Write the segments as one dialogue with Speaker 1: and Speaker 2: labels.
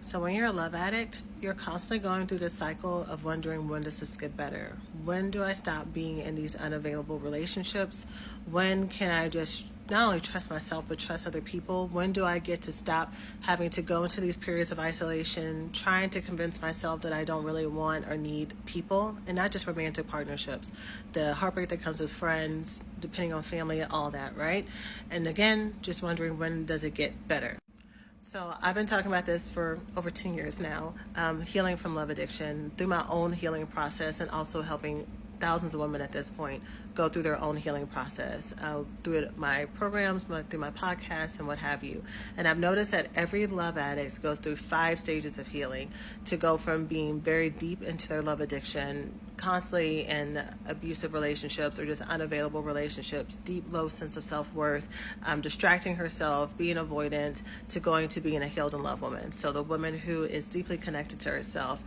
Speaker 1: So when you're a love addict, you're constantly going through this cycle of wondering, when does this get better? When do I stop being in these unavailable relationships? When can I just not only trust myself but trust other people? When do I get to stop having to go into these periods of isolation, trying to convince myself that I don't really want or need people, and not just romantic partnerships, the heartbreak that comes with friends, depending on family, all that, right? And again, just wondering, when does it get better? So I've been talking about this for over 10 years now, healing from love addiction through my own healing process, and also helping thousands of women at this point go through their own healing process through my programs, through my podcasts, and what have you. And I've noticed that every love addict goes through 5 stages of healing to go from being very deep into their love addiction, constantly in abusive relationships or just unavailable relationships, deep low sense of self-worth, distracting herself, being avoidant, to going to being a healed and loved woman. So the woman who is deeply connected to herself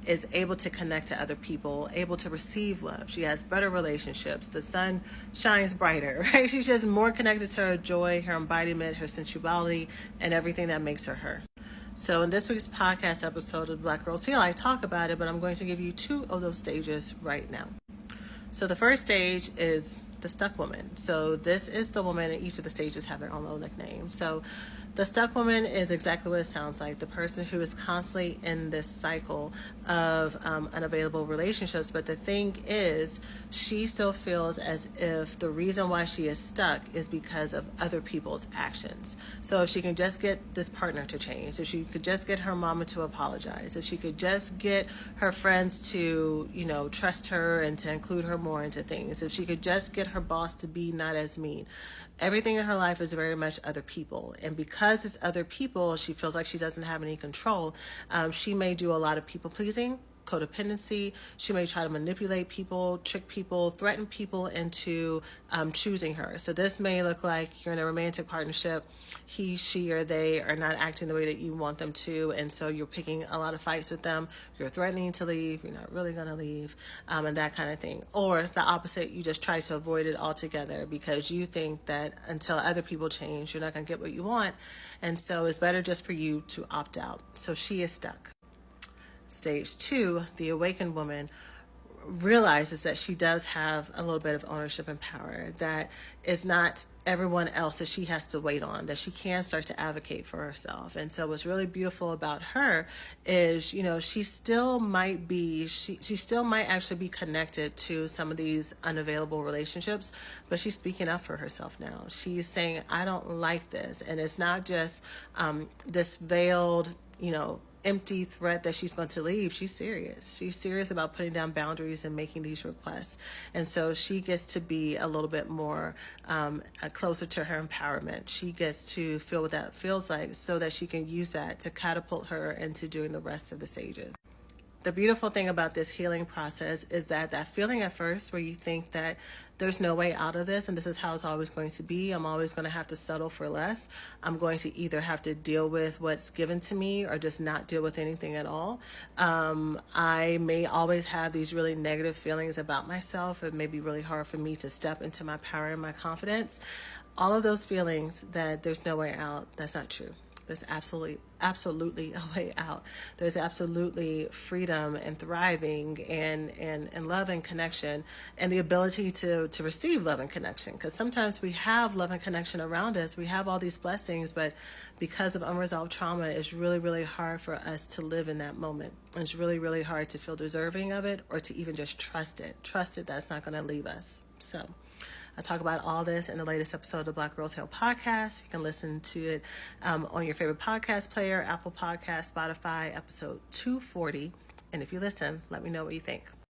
Speaker 1: is able to connect to other people, able to receive love. She has better relationships. The sun shines brighter, right? She's just more connected to her joy, her embodiment, her sensuality, and everything that makes her her. So in this week's podcast episode of Black Girls Heal, I talk about it, but I'm going to give you 2 of those stages right now. So the first stage is the stuck woman. So this is the woman, and each of the stages have their own little nickname. So the stuck woman is exactly what it sounds like, the person who is constantly in this cycle of unavailable relationships. But the thing is, she still feels as if the reason why she is stuck is because of other people's actions. So if she can just get this partner to change, if she could just get her mama to apologize, if she could just get her friends to, trust her and to include her more into things, if she could just get her boss to be not as mean. Everything in her life is very much other people. And because it's other people, she feels like she doesn't have any control. She may do a lot of people pleasing, codependency. She may try to manipulate people, trick people, threaten people into choosing her. So this may look like you're in a romantic partnership. He, she, or they are not acting the way that you want them to, and so you're picking a lot of fights with them. You're threatening to leave. You're not really going to leave, and that kind of thing. Or the opposite, you just try to avoid it altogether because you think that until other people change, you're not going to get what you want, and so it's better just for you to opt out. So she is stuck. Stage 2, the awakened woman realizes that she does have a little bit of ownership and power, that is not everyone else that she has to wait on, that she can start to advocate for herself. And so what's really beautiful about her is, she still might actually be connected to some of these unavailable relationships, but she's speaking up for herself now. She's saying, I don't like this. And it's not just this veiled, empty threat that she's going to leave. She's serious. She's serious about putting down boundaries and making these requests. And so she gets to be a little bit more closer to her empowerment. She gets to feel what that feels like so that she can use that to catapult her into doing the rest of the stages. The beautiful thing about this healing process is that feeling at first where you think that there's no way out of this and this is how it's always going to be, I'm always going to have to settle for less, I'm going to either have to deal with what's given to me or just not deal with anything at all. I may always have these really negative feelings about myself. It may be really hard for me to step into my power and my confidence. All of those feelings that there's no way out, that's not true. There's absolutely a way out. There's absolutely freedom and thriving and love and connection and the ability to receive love and connection. Because sometimes we have love and connection around us. We have all these blessings, but because of unresolved trauma, it's really, really hard for us to live in that moment. It's really, really hard to feel deserving of it or to even just trust it. Trust it that's not going to leave us. So I talk about all this in the latest episode of the Black Girls Heal podcast. You can listen to it on your favorite podcast player, Apple Podcast, Spotify, episode 240. And if you listen, let me know what you think.